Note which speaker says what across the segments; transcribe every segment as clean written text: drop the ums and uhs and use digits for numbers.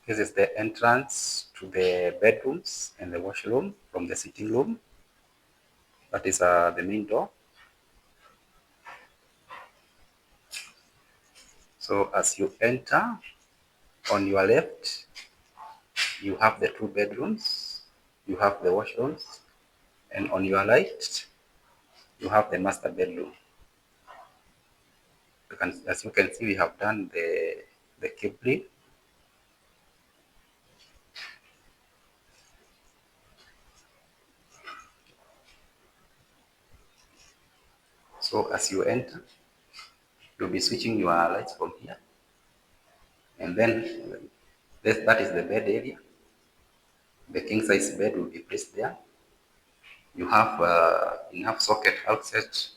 Speaker 1: This is the entrance to the bedrooms and the washroom from the sitting room. That is the main door. So as you enter, on your left, you have the two bedrooms, you have the washrooms, and on your right, you have the master bedroom. As you can see, we have done the cabling. So as you enter, you'll be switching your lights from here, and then that is the bed area. The king size bed will be placed there. You have enough socket outsets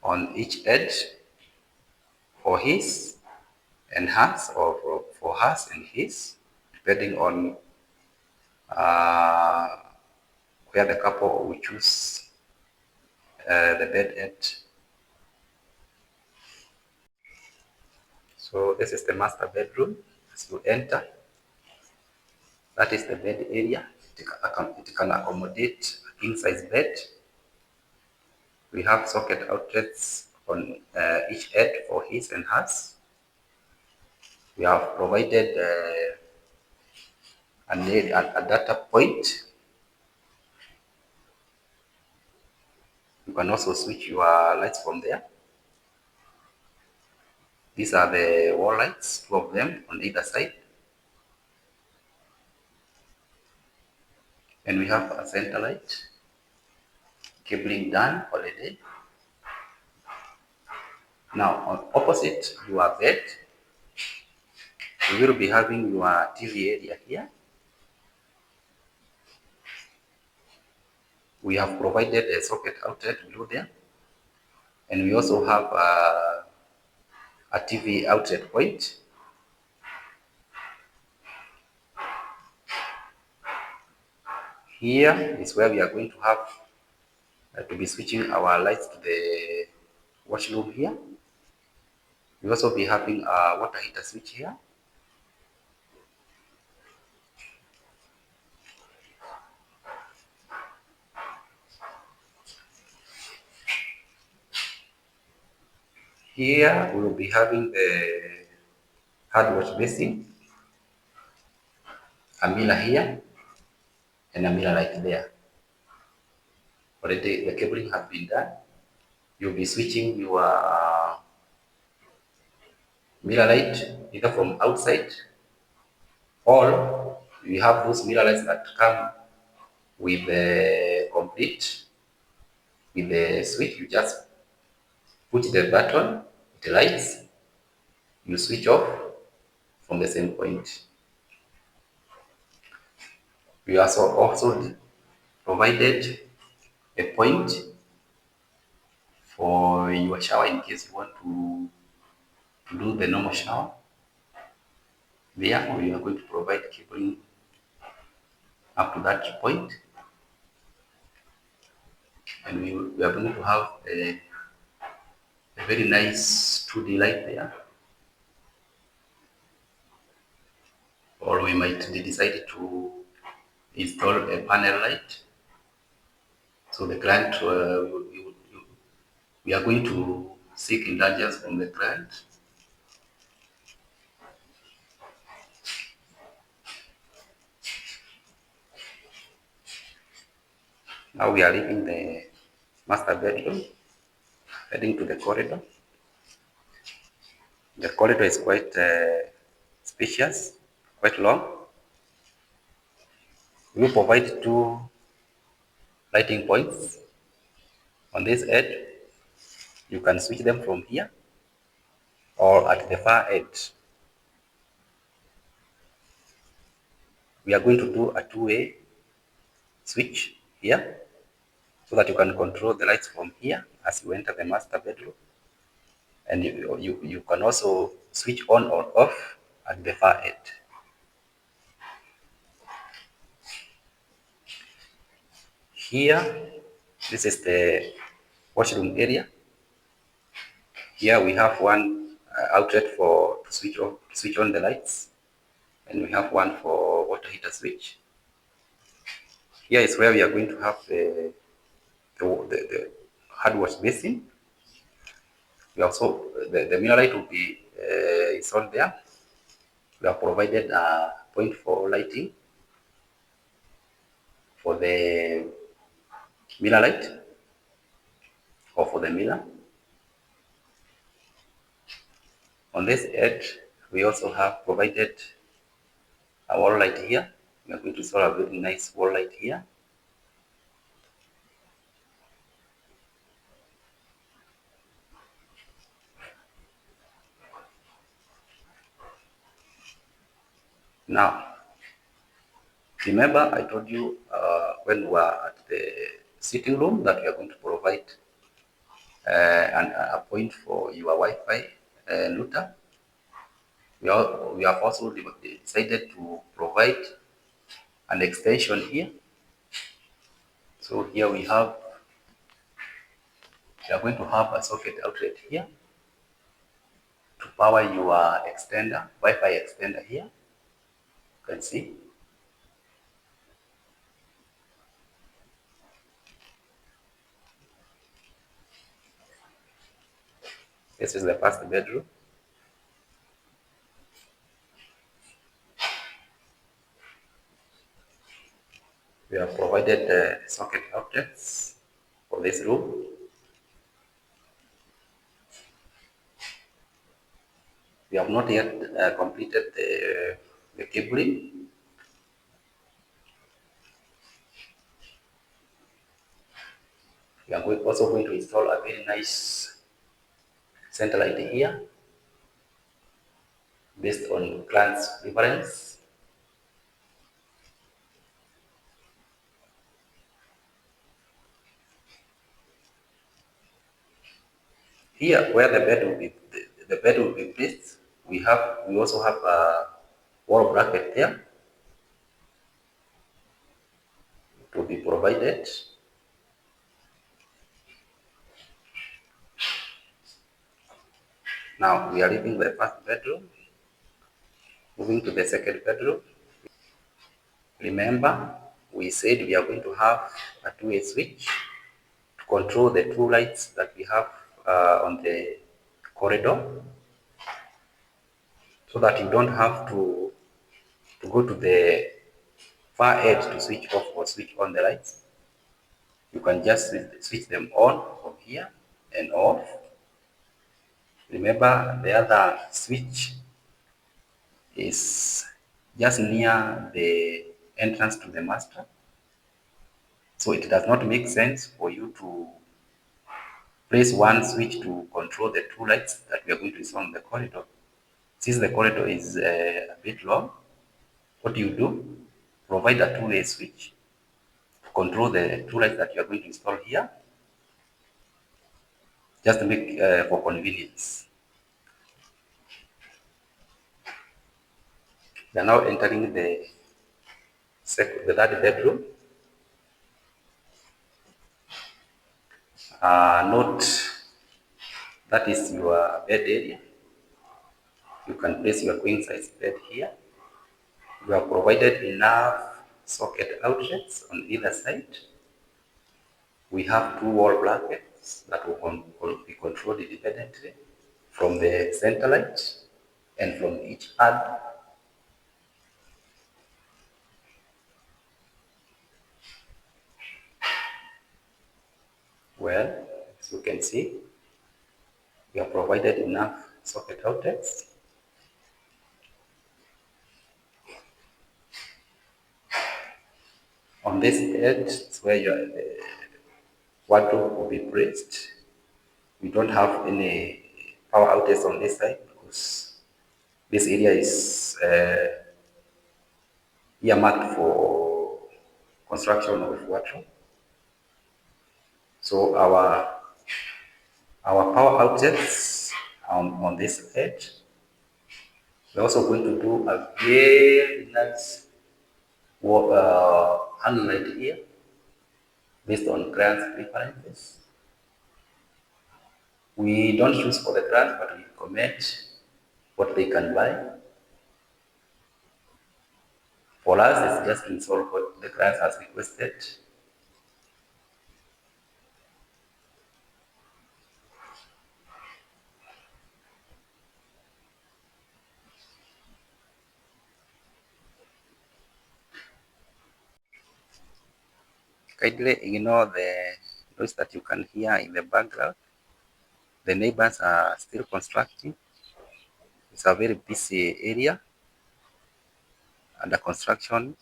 Speaker 1: on each edge for his and hers, or for hers and his, depending on uh, where the couple will choose the bed edge. So this is the master bedroom. As you enter, that is the bed area. It can accommodate a king size bed. We have socket outlets on each edge for his and hers. We have provided a data point. You can also switch your lights from there. These are the wall lights, two of them on either side. And we have a center light, cabling done already. Now, on opposite your bed, you will be having your TV area here. We have provided a socket outlet below there, and we also have a TV outlet point. Here is where we are going to have to be switching our lights to the washroom here. We'll also be having a water heater switch here. Here we will be having the hand wash basin, a mirror here, and a mirror right there. Already the cabling has been done. You'll be switching your mirror light either from outside, or you have those mirror lights that come with the complete, with the switch. You just push the button, it lights, you switch off from the same point. We also provided a point for your shower in case you want to do the normal shower. Therefore, you are going to provide cabling up to that point, and we are going to have a very nice 2D light there. Or we might decide to install a panel light. So the client, we are going to seek indulgence from the client. Now we are leaving the master bedroom, heading to the corridor. The corridor is quite spacious, quite long. We will provide two lighting points on this edge. You can switch them from here or at the far edge. We are going to do a two-way switch here so that you can control the lights from here as you enter the master bedroom. And you can also switch on or off at the far edge. Here, this is the washroom area. Here we have one outlet to switch on the lights, and we have one for water heater switch. Here is where we are going to have the hard wash basin. We also the mirror light will be installed there. We have provided a point for lighting for the mirror light or for the mirror. On this edge, we also have provided a wall light here. We are going to install a very nice wall light here. Now, remember I told you when we were at the sitting room that we are going to provide a point for your Wi-Fi router. We have also decided to provide an extension here. So here we are going to have a socket outlet here to power your extender, Wi-Fi extender here. You can see. This is the first bedroom. We have provided the socket outlets for this room. We have not yet completed the cabling. We are also going to install a very nice center light here based on client's preference. Here, where the bed will be placed, we also have a wall bracket there to be provided. Now we are leaving the first bedroom, moving to the second bedroom. Remember, we said we are going to have a two-way switch to control the two lights that we have on the corridor, so that you don't have to go to the far edge to switch off or switch on the lights. You can just switch them on from here and off. Remember, the other switch is just near the entrance to the master. So it does not make sense for you to place one switch to control the two lights that we are going to install on the corridor. Since the corridor is a bit long, what do you do? Provide a two-way switch to control the two lights that you are going to install here, just to make for convenience. We are now entering the third bedroom. Note that is your bed area. You can place your queen size bed here. You have provided enough socket outlets on either side. We have two wall brackets that will be controlled independently from the center light and from each other. Well, as you can see, we have provided enough socket outlets. On this edge is where the wardrobe will be placed. We don't have any power outlets on this side because this area is earmarked for construction of wardrobe. So our power outlets on this edge. We're also going to do a very nice hang light here based on client's preferences. We don't choose for the client, but we recommend what they can buy. For us, it's just install what the client has requested. Kindly ignore the noise that you can hear in the background. The neighbors are still constructing. It's a very busy area under construction,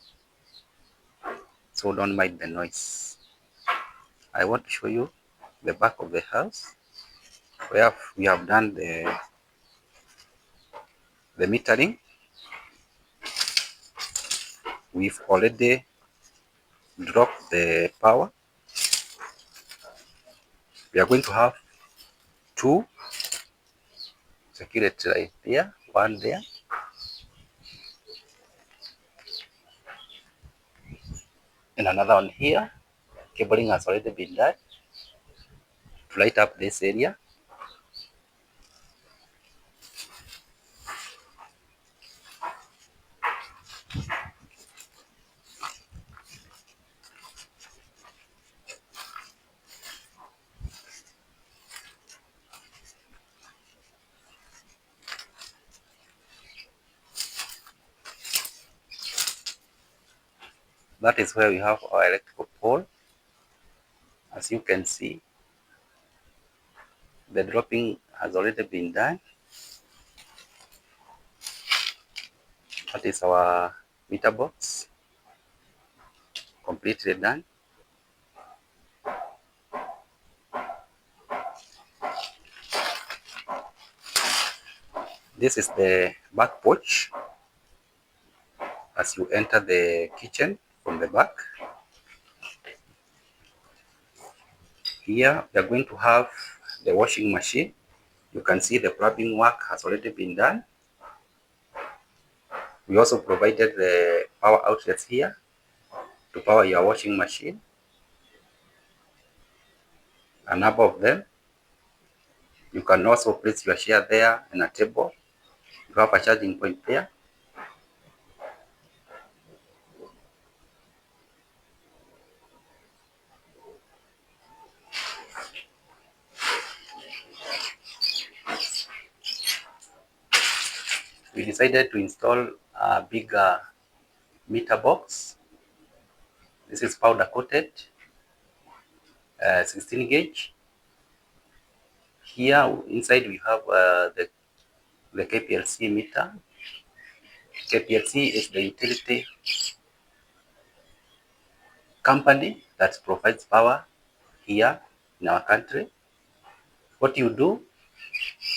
Speaker 1: so don't mind the noise. I want to show you the back of the house where we have done the metering. We've already dropped the power. We are going to have two security right there, one there, and another one here. Cabling has already been done to light up this area. That is where we have our electrical pole. As you can see, the dropping has already been done. That is our meter box, completely done. This is the back porch as you enter the kitchen from the back. Here we are going to have the washing machine. You can see the plumbing work has already been done. We also provided the power outlets here to power your washing machine. A number of them. You can also place your chair there and a table. You have a charging point there. We decided to install a bigger meter box. This is powder coated, 16 gauge. Here inside we have the KPLC meter. KPLC is the utility company that provides power here in our country. What you do,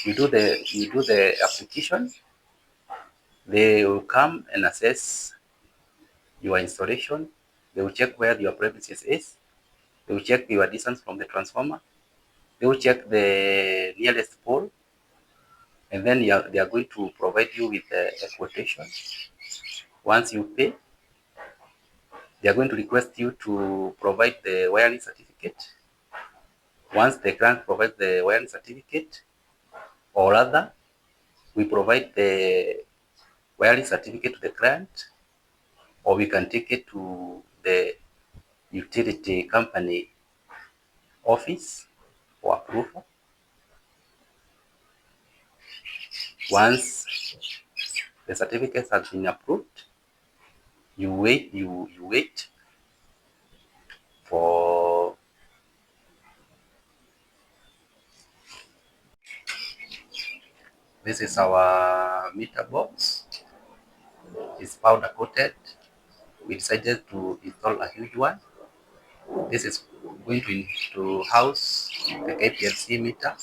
Speaker 1: you do the application. They will come and assess your installation. They will check where your premises is. They will check your distance from the transformer. They will check the nearest pole, and then they are going to provide you with a quotation. Once you pay, they are going to request you to provide the wiring certificate. Once the client provides the wiring certificate, or rather, we provide the wiring certificate to the client, or we can take it to the utility company office for approval. Once the certificates have been approved, you wait for this is our meter box. It's powder coated. We decided to install a huge one. This is going to house the KPLC meter.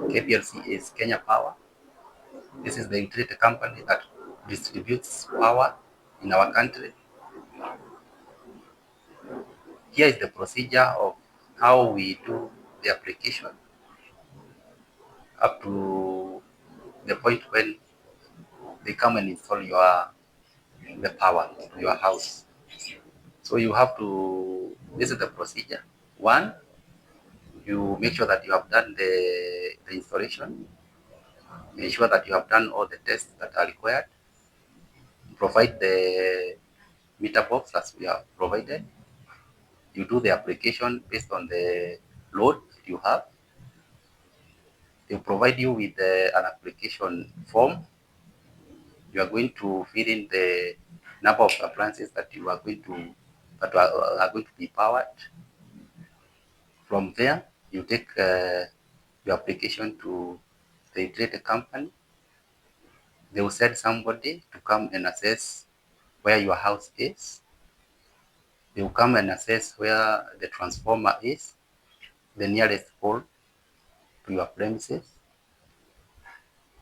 Speaker 1: KPLC is Kenya Power. This is the utility company that distributes power in our country. Here is the procedure of how we do the application up to the point when they come and install the power to your house. So you have to, this is the procedure. One, you make sure that you have done the installation, ensure that you have done all the tests that are required, provide meter box as we have provided. You do the application based on the load you have. They provide you with an application form. You are going to fill in the number of appliances that are going to be powered. From there, you take your application to the utility company. They will send somebody to come and assess where your house is. They will come and assess where the transformer is, the nearest pole to your premises.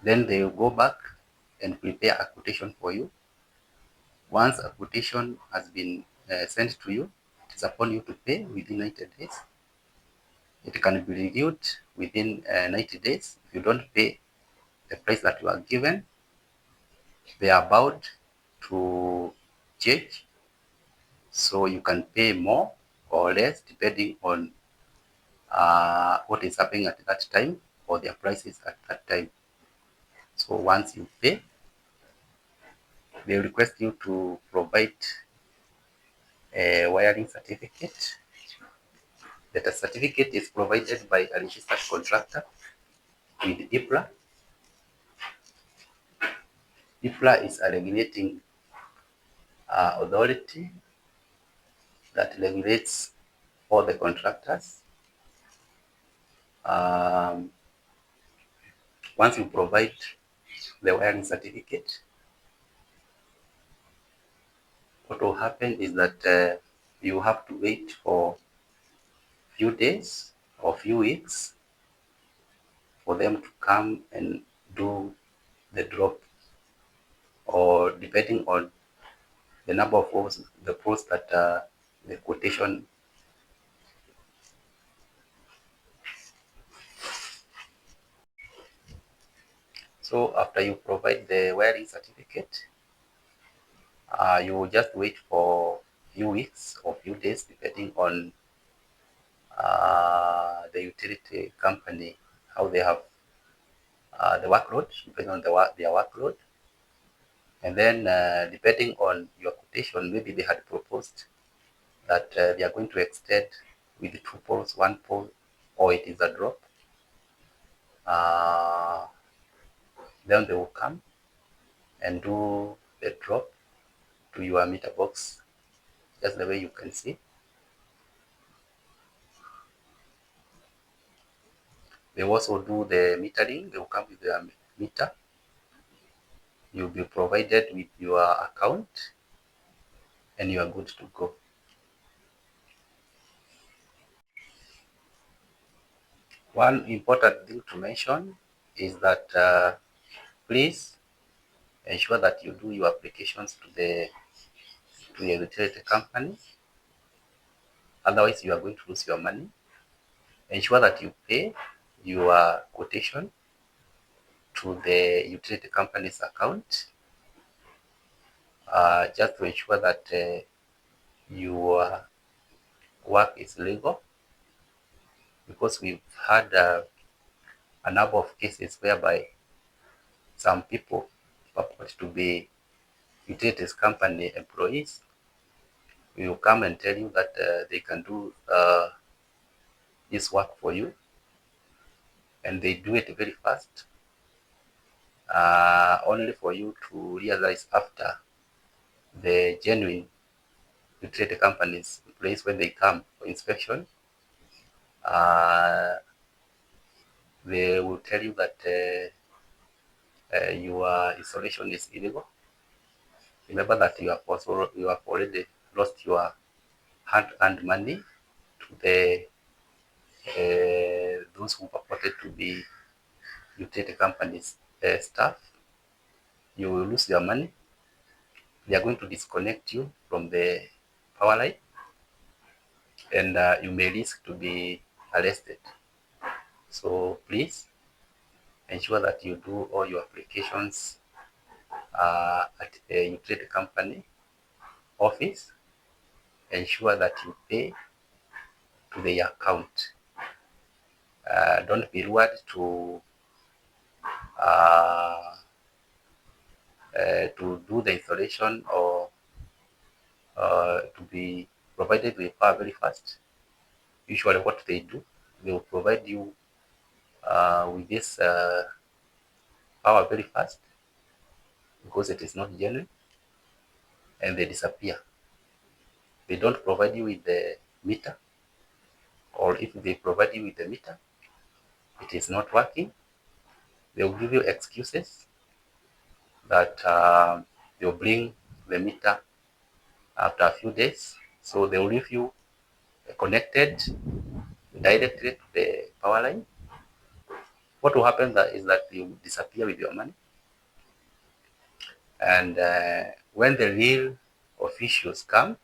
Speaker 1: Then they will go back and prepare a quotation for you. Once a quotation has been sent to you, it is upon you to pay within 90 days. It can be reviewed within 90 days. If you don't pay the price that you are given, they are bound to change. So you can pay more or less depending on what is happening at that time or their prices at that time. So once you pay, they request you to provide a wiring certificate. That certificate is provided by a registered contractor with IPRA. IPRA is a regulating authority that regulates all the contractors. Once you provide the wiring certificate, what will happen is that you have to wait for few days or few weeks for them to come and do the drop, or depending on the number of poles, the poles that the quotation. So after you provide the wiring certificate, you will just wait for few weeks or few days depending on the utility company, how they have the workload, depending on their workload. And then depending on your quotation, maybe they had proposed that they are going to extend with 2 poles, 1 pole, or it is a drop. Then they will come and do the drop to your meter box, just the way you can see. They also do the metering. They will come with their meter. You'll be provided with your account and you are good to go. One important thing to mention is that please ensure that you do your applications to the utility company. Otherwise, you are going to lose your money. Ensure that you pay your quotation to the utility company's account, just to ensure that your work is legal, because we've had a number of cases whereby some people purport to be utilities company employees will come and tell you that they can do this work for you, and they do it very fast, only for you to realize after the genuine utility companies employees, when they come for inspection, they will tell you that your installation is illegal. Remember that you have already lost your hard-earned money to the those who purported to be utility companies staff. You will lose your money. They are going to disconnect you from the power line, and you may risk to be arrested. So please ensure that you do all your applications at a utility company office. Ensure that you pay to the account. Don't be lured to do the installation or to be provided with power very fast. Usually what they do, they will provide you with this power very fast because it is not genuine, and they disappear. They don't provide you with the meter, or if they provide you with the meter, it is not working. They will give you excuses that they'll bring the meter after a few days. So they will leave you connected directly to the power line. What will happen is that you disappear with your money. And when the real officials come,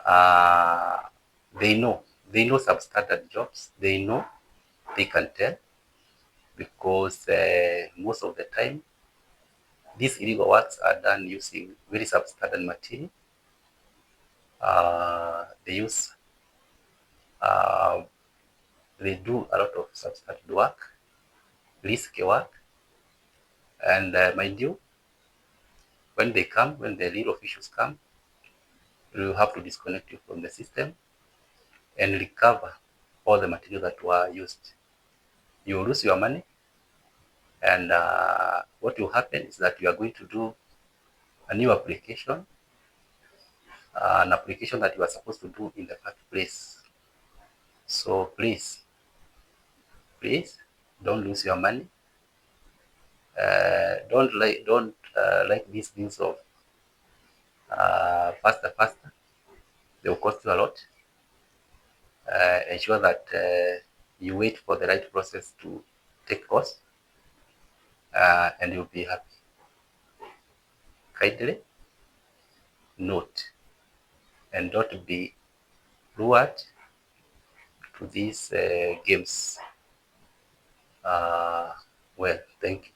Speaker 1: uh, they know substandard jobs. They can tell because most of the time these illegal works are done using very substandard material. They use uh, they do a lot of substandard work, risky work, and mind you, when the real officials come, you have to disconnect you from the system and recover all the material that were used. You lose your money, and what will happen is that you are going to do a new application, an application that you are supposed to do in the first place. So please don't lose your money. Don't like these things of faster. They will cost you a lot. Ensure that you wait for the right process to take course, and you'll be happy. Kindly note and don't be lured to these games. Well, thank you.